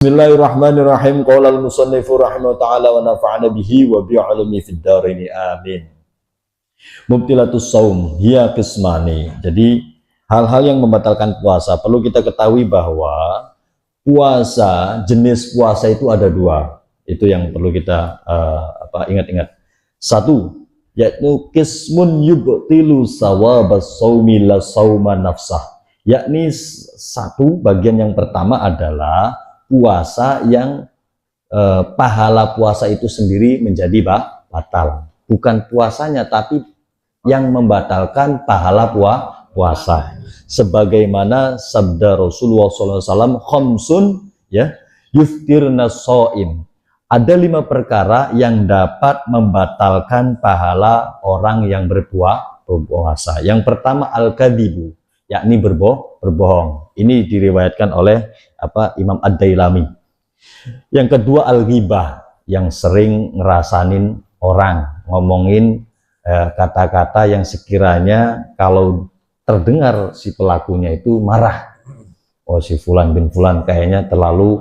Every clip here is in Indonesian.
Bismillahirrahmanirrahim. Qala al-musannifu rahimahu ta'ala wa nafa'ana bihi wa bi'alumi fid dharaini amin. Mubtilatus saum hiya qismani. Jadi hal-hal yang membatalkan puasa perlu kita ketahui bahwa puasa, jenis puasa itu ada dua. Itu yang perlu kita ingat-ingat. Satu, yaitu qismun yubtilu sawabas saumi la sauma nafsah. Yakni satu bagian yang pertama adalah puasa yang pahala puasa itu sendiri menjadi batal, bukan puasanya tapi yang membatalkan pahala puasa, sebagaimana sabda Rasulullah SAW, khamsun ya yuftirna shaim, ada 5 perkara yang dapat membatalkan pahala orang yang berpuasa. Yang pertama al-kadzibu, yakni berbohong. Ini diriwayatkan oleh Imam Ad-Dailami. Yang kedua al-ghibah, yang sering ngerasanin orang, ngomongin kata-kata yang sekiranya kalau terdengar si pelakunya itu marah. Oh, si fulan bin fulan kayaknya terlalu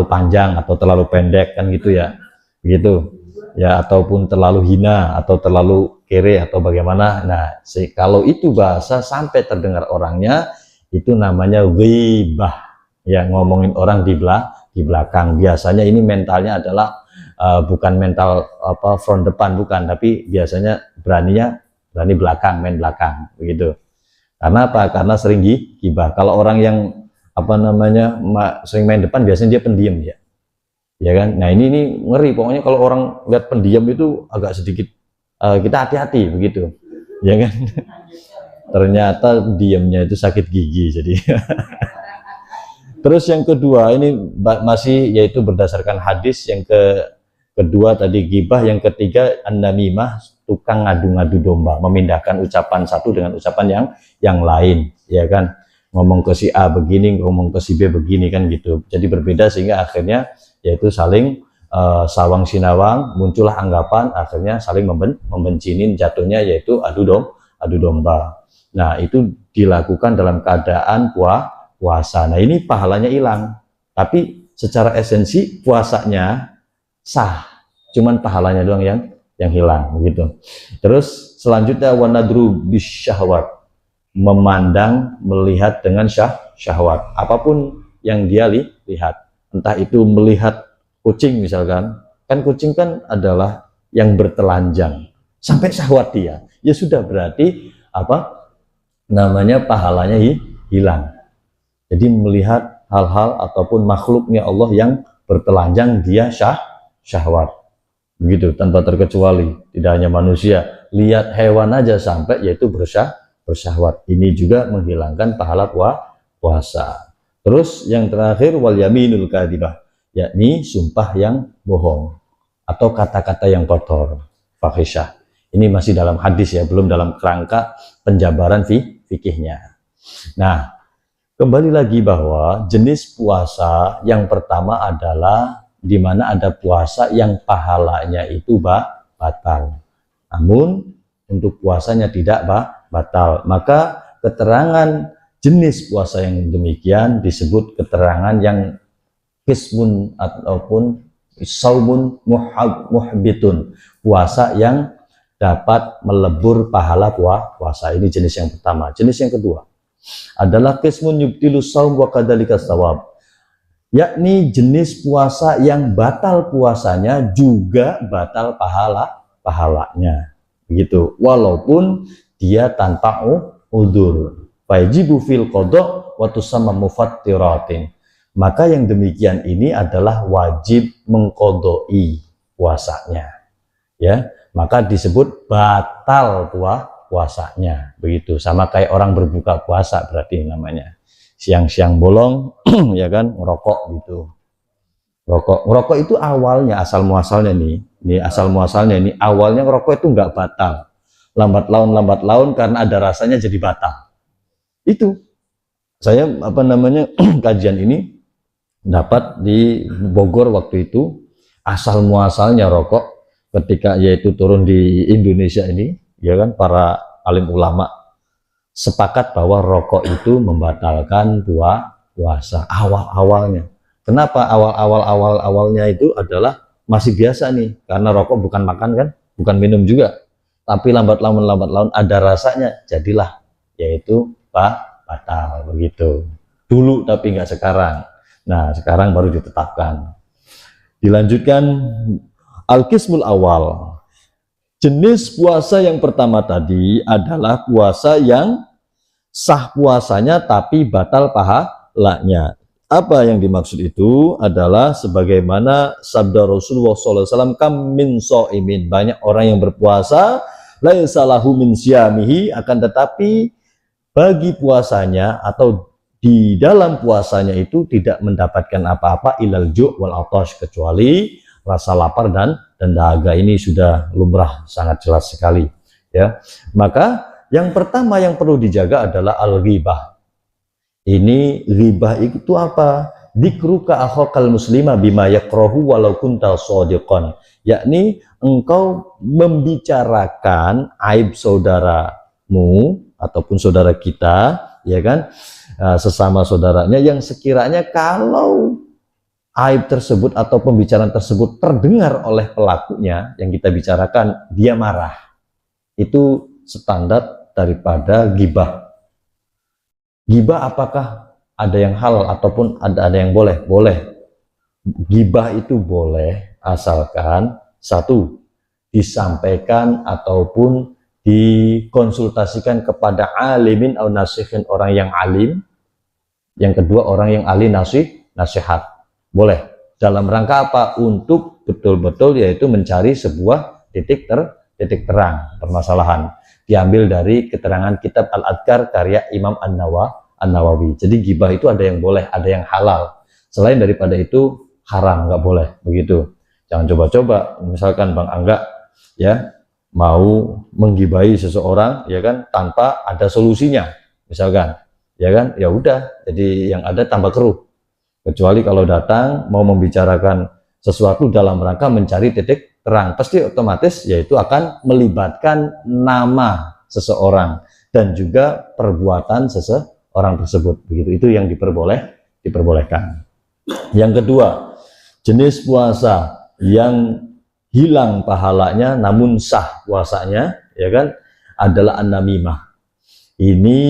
panjang atau terlalu pendek, kan gitu ya. Begitu. Ya, ataupun terlalu hina atau terlalu kere atau bagaimana. Nah, kalau itu bahasa sampai terdengar orangnya, itu namanya ghibah. Ya, ngomongin orang di belakang. Biasanya ini mentalnya adalah bukan mental front depan, bukan, tapi biasanya berani belakang, main belakang, begitu. Karena apa? Karena sering ghibah. Kalau orang yang sering main depan, biasanya dia pendiam ya. Ya kan? Nah, ini ngeri. Pokoknya kalau orang lihat pendiam itu agak sedikit kita hati-hati begitu. Ya kan? Ternyata diamnya itu sakit gigi. Jadi terus yang kedua ini masih yaitu berdasarkan hadis. Yang kedua tadi ghibah, yang ketiga an-namimah, tukang ngadu-ngadu domba, memindahkan ucapan satu dengan ucapan yang lain, ya kan? Ngomong ke si A begini, ngomong ke si B begini, kan gitu. Jadi berbeda sehingga akhirnya yaitu saling sawang sinawang, muncullah anggapan, akhirnya saling membencinin, jatuhnya yaitu adu domba. Nah, itu dilakukan dalam keadaan puasa. Nah, ini pahalanya hilang, tapi secara esensi puasanya sah, cuman pahalanya doang yang hilang, begitu. Terus selanjutnya wanadru bisyahwat, memandang, melihat dengan syahwat, apapun yang dia lihat. Entah itu melihat kucing misalkan, kan kucing kan adalah yang bertelanjang, sampai syahwat dia, ya sudah berarti pahalanya hilang. Jadi melihat hal-hal ataupun makhluknya Allah yang bertelanjang, dia syahwat, begitu, tanpa terkecuali. Tidak hanya manusia, lihat hewan aja sampai yaitu bersyahwat. Ini juga menghilangkan pahala puasa. Terus yang terakhir wal yaminul kadhibah, yakni sumpah yang bohong atau kata-kata yang kotor, fahisyah. Ini masih dalam hadis ya, belum dalam kerangka penjabaran fikihnya. Nah, kembali lagi bahwa jenis puasa yang pertama adalah di mana ada puasa yang pahalanya itu batal, namun untuk puasanya tidak batal. Maka keterangan jenis puasa yang demikian disebut keterangan yang qismun ataupun saumun muhbitun, puasa yang dapat melebur pahala puasa. Ini jenis yang pertama. Jenis yang kedua adalah qismun yubtilu saum wa kadzalika shawab, yakni jenis puasa yang batal puasanya juga batal pahalanya, begitu, walaupun dia tanpa udzur. Wajibu fil qada wa tusamma mufattiratin. Maka yang demikian ini adalah wajib mengqadai puasanya. Ya, maka disebut batal puasanya. Begitu, sama kayak orang berbuka puasa berarti namanya. Siang-siang bolong ya kan, ngerokok gitu. Ngerokok itu awalnya asal muasalnya nih, awalnya ngerokok itu nggak batal. Lambat laun karena ada rasanya jadi batal. Itu saya kajian ini dapat di Bogor waktu itu. Asal muasalnya rokok ketika yaitu turun di Indonesia ini, ya kan, para alim ulama sepakat bahwa rokok itu membatalkan puasa awal-awalnya. Kenapa awalnya itu adalah masih biasa nih, karena rokok bukan makan kan, bukan minum juga, tapi lambat laun ada rasanya, jadilah yaitu batal begitu. Dulu tapi nggak sekarang. Nah sekarang baru ditetapkan. Dilanjutkan al-qismul awal. Jenis puasa yang pertama tadi adalah puasa yang sah puasanya tapi batal pahalanya. Apa yang dimaksud itu adalah sebagaimana sabda Rasulullah SAW, kam min so'imin, banyak orang yang berpuasa, laisa lahu min siyamihi, akan tetapi bagi puasanya atau di dalam puasanya itu tidak mendapatkan apa-apa ilal ju' wal atash, kecuali rasa lapar dan dahaga. Ini sudah lumrah, sangat jelas sekali ya. Maka yang pertama yang perlu dijaga adalah al-ghibah. Ini ghibah itu apa? Dzikruka akhakal muslima bima yakrahu walau kunta shadiqan, yakni engkau membicarakan aib saudaramu ataupun saudara kita, ya kan, sesama saudaranya, yang sekiranya kalau aib tersebut atau pembicaraan tersebut terdengar oleh pelakunya yang kita bicarakan, dia marah. Itu standar daripada ghibah. Ghibah apakah ada yang halal ataupun ada yang boleh? Boleh. Ghibah itu boleh asalkan satu, disampaikan ataupun dikonsultasikan kepada alimin atau nasihin, orang yang alim. Yang kedua, orang yang ahli nasihat. Boleh. Dalam rangka apa? Untuk betul-betul yaitu mencari sebuah titik terang permasalahan. Diambil dari keterangan kitab Al-Adhkar karya Imam An-Nawawi. Jadi ghibah itu ada yang boleh, ada yang halal. Selain daripada itu haram, nggak boleh begitu. Jangan coba-coba, misalkan Bang Angga ya mau menggibahi seseorang, ya kan, tanpa ada solusinya, misalkan, ya kan, ya udah, jadi yang ada tambah keruh. Kecuali kalau datang mau membicarakan sesuatu dalam rangka mencari titik terang, pasti otomatis yaitu akan melibatkan nama seseorang dan juga perbuatan seseorang tersebut, begitu. Itu yang diperbolehkan. Yang kedua, jenis puasa yang hilang pahalanya namun sah puasanya, ya kan, adalah an-namimah. Ini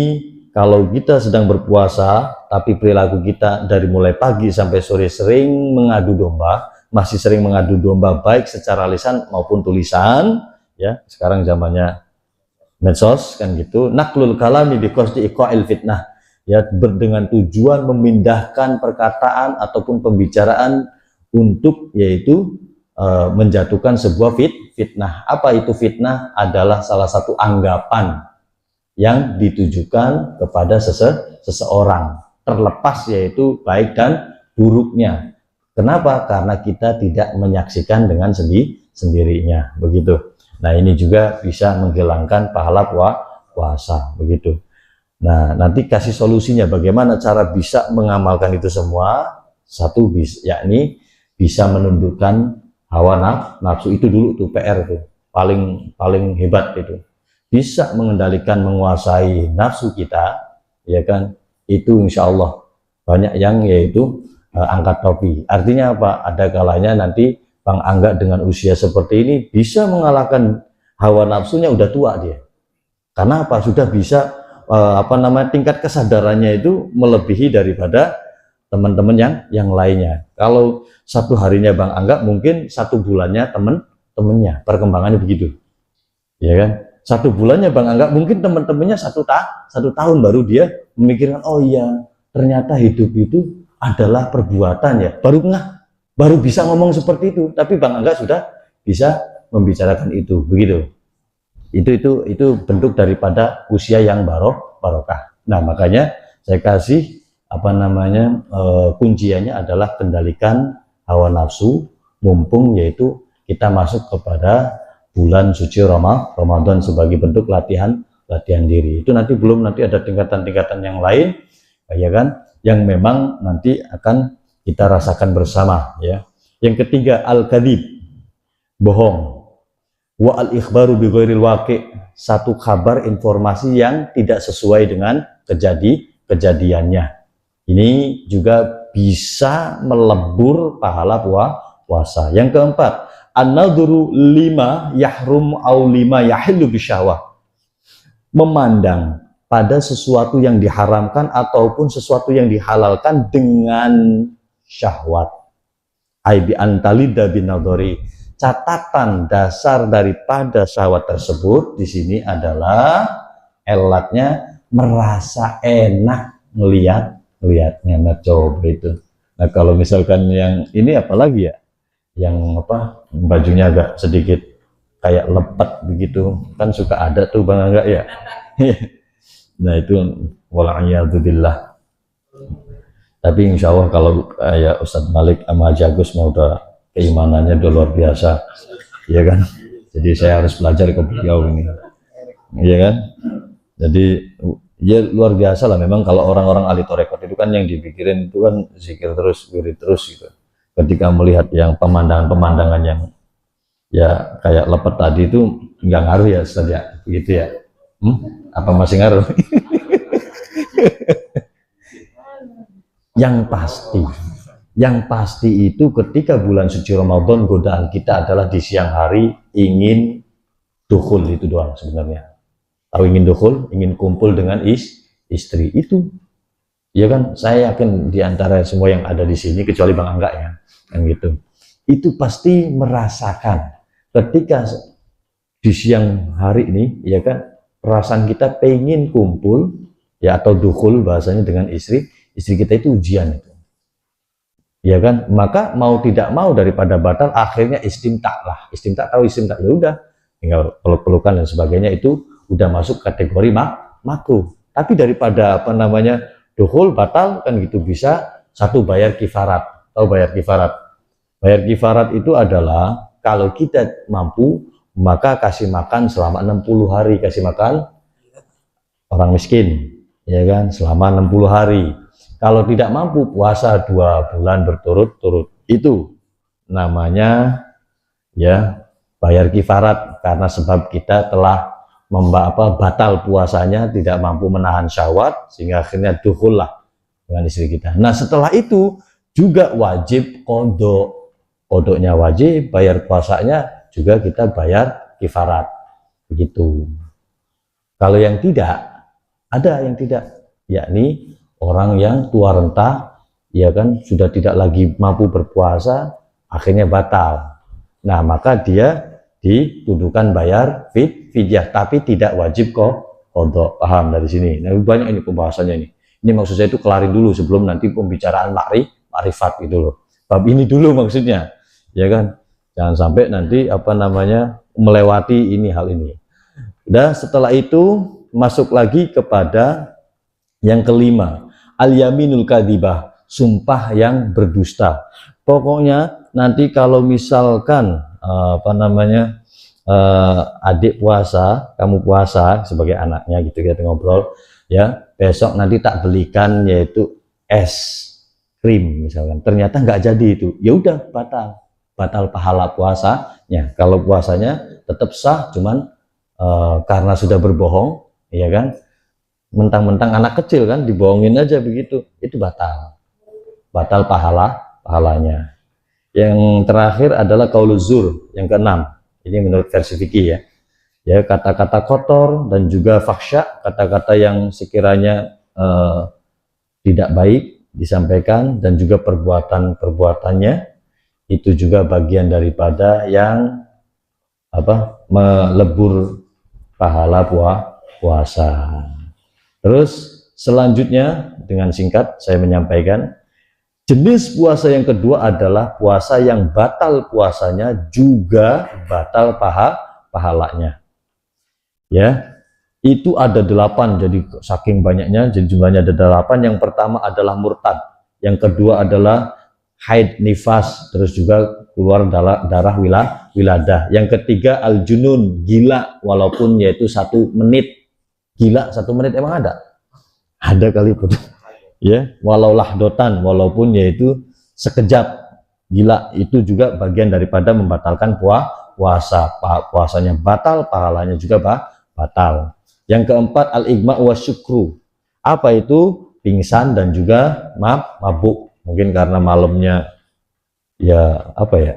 kalau kita sedang berpuasa tapi perilaku kita dari mulai pagi sampai sore sering mengadu domba, masih sering mengadu domba baik secara lisan maupun tulisan, ya, sekarang zamannya medsos kan gitu, naklul kalami biqasdi iqa'il fitnah, ya, dengan tujuan memindahkan perkataan ataupun pembicaraan untuk yaitu menjatuhkan sebuah fitnah. Apa itu fitnah? Adalah salah satu anggapan yang ditujukan kepada seseorang, terlepas yaitu baik dan buruknya. Kenapa? Karena kita tidak menyaksikan dengan sendirinya, begitu. Nah, ini juga bisa menghilangkan pahala puasa, begitu. Nah, nanti kasih solusinya bagaimana cara bisa mengamalkan itu semua. Satu, yakni bisa menundukkan hawa nafsu. Itu dulu tuh PR tuh paling hebat itu. Bisa mengendalikan, menguasai nafsu kita, ya kan, itu insya Allah banyak yang yaitu angkat topi. Artinya apa? Ada kalanya nanti Bang Angga dengan usia seperti ini bisa mengalahkan hawa nafsunya, udah tua dia. Karena apa? Sudah bisa tingkat kesadarannya itu melebihi daripada teman-teman yang lainnya. Kalau satu harinya Bang Angga, mungkin satu bulannya temen-temennya, perkembangannya begitu, ya kan. Satu bulannya Bang Angga, mungkin teman-temannya satu tahun baru dia memikirkan, oh iya ternyata hidup itu adalah perbuatan, ya, baru bisa ngomong seperti itu. Tapi Bang Angga sudah bisa membicarakan itu, begitu. Itu bentuk daripada usia yang barokah. Nah, makanya saya kasih kunciannya adalah kendalikan hawa nafsu, mumpung yaitu kita masuk kepada bulan suci Ramadan sebagai bentuk latihan diri. Itu nanti ada tingkatan-tingkatan yang lain, ya kan, yang memang nanti akan kita rasakan bersama, ya. Yang ketiga, al-kadzib, bohong. Wa al-ikhbaru bi ghairil waqi', satu kabar informasi yang tidak sesuai dengan kejadiannya. Ini juga bisa melebur pahala puasa. Yang keempat, an-nadhuru lima yahrum au lima yahillu bisyahwah. Memandang pada sesuatu yang diharamkan ataupun sesuatu yang dihalalkan dengan syahwat. Ai bi antalida binadhari. Catatan dasar daripada syahwat tersebut di sini adalah elatnya merasa enak melihatnya. Nah, coba itu. Nah, kalau misalkan yang ini apalagi ya, yang apa, bajunya agak sedikit kayak lepet begitu kan, suka ada tuh Bang Angga ya. Nah itu wala'iyadzubillah. Tapi insya Allah kalau ya Ustadz Malik sama Haji Agus mau udah keimanannya udah luar biasa, ya kan. Jadi saya harus belajar ke beliau ini, ya kan. Jadi ya luar biasa lah memang kalau orang-orang ahli tarekat itu kan yang dipikirin itu kan zikir terus, wirid terus gitu. Ketika melihat yang pemandangan-pemandangan yang ya kayak lepet tadi itu nggak ngaruh ya Ustaz ya, begitu ya. Apa masih ngaruh? Yang pasti itu ketika bulan suci Ramadan, godaan kita adalah di siang hari ingin dukhul, itu doang sebenarnya. Tahu ingin dukhul, ingin kumpul dengan istri itu. Ya kan, saya yakin di antara semua yang ada di sini kecuali Bang Angga ya, kan gitu. Itu pasti merasakan ketika di siang hari ini, ya kan, perasaan kita pengen kumpul ya, atau dukhul bahasanya dengan istri kita itu ujian itu. Ya kan, maka mau tidak mau daripada batal akhirnya istimta lah. Istimta, tahu istimta, ya udah tinggal peluk-pelukan dan sebagainya, itu udah masuk kategori makruh. Tapi daripada apa namanya dukhul batal kan gitu, bisa satu bayar kifarat. Tahu bayar kifarat? Bayar kifarat itu adalah kalau kita mampu maka kasih makan selama 60 hari, kasih makan orang miskin, ya kan, selama 60 hari. Kalau tidak mampu puasa 2 bulan berturut-turut, itu namanya ya bayar kifarat, karena sebab kita telah batal puasanya, tidak mampu menahan syahwat sehingga akhirnya dukhul lah dengan istri kita. Nah setelah itu juga wajib kodoknya wajib, bayar puasanya juga kita bayar kifarat begitu. Kalau yang tidak, ada yang tidak, yakni orang yang tua renta, ya kan, sudah tidak lagi mampu berpuasa, akhirnya batal. Nah, maka dia dituduhkan bayar fidyah, tapi tidak wajib qadha. Paham dari sini? Nah, banyak ini pembahasannya ini. Ini maksud saya itu kelarin dulu sebelum nanti pembicaraan ma'rifat gitu loh. Bab ini dulu maksudnya, ya kan? Jangan sampai nanti apa namanya melewati ini hal ini. Udah, setelah itu masuk lagi kepada yang kelima, al-yaminul kadzibah, sumpah yang berdusta. Pokoknya nanti kalau misalkan apa namanya adik puasa, kamu puasa sebagai anaknya gitu, kita ngobrol ya, besok nanti tak belikan yaitu es krim misalkan, ternyata nggak jadi itu, ya udah batal pahala puasanya. Kalau puasanya tetap sah, cuman karena sudah berbohong, ya kan, mentang-mentang anak kecil kan dibohongin aja begitu, itu batal pahalanya. Yang terakhir adalah qauluz zur, yang keenam, ini menurut versi fikih ya, kata-kata kotor dan juga faksya, kata-kata yang sekiranya tidak baik disampaikan, dan juga perbuatannya itu juga bagian daripada yang apa, melebur pahala puasa. Terus selanjutnya dengan singkat saya menyampaikan, jenis puasa yang kedua adalah puasa yang batal puasanya juga batal pahalanya. Ya, itu ada 8, jadi saking banyaknya, jadi jumlahnya ada 8. Yang pertama adalah murtad, yang kedua adalah haid nifas, terus juga keluar darah wiladah, yang ketiga al-junun, gila walaupun yaitu 1 menit. Gila 1 menit emang ada kali pun ya, walau lahdotan, walaupun yaitu sekejap. Gila itu juga bagian daripada membatalkan puasanya batal, pahalanya juga batal. Yang keempat al-igma wa syukru, apa itu? Pingsan dan juga mabuk mungkin karena malamnya ya apa ya,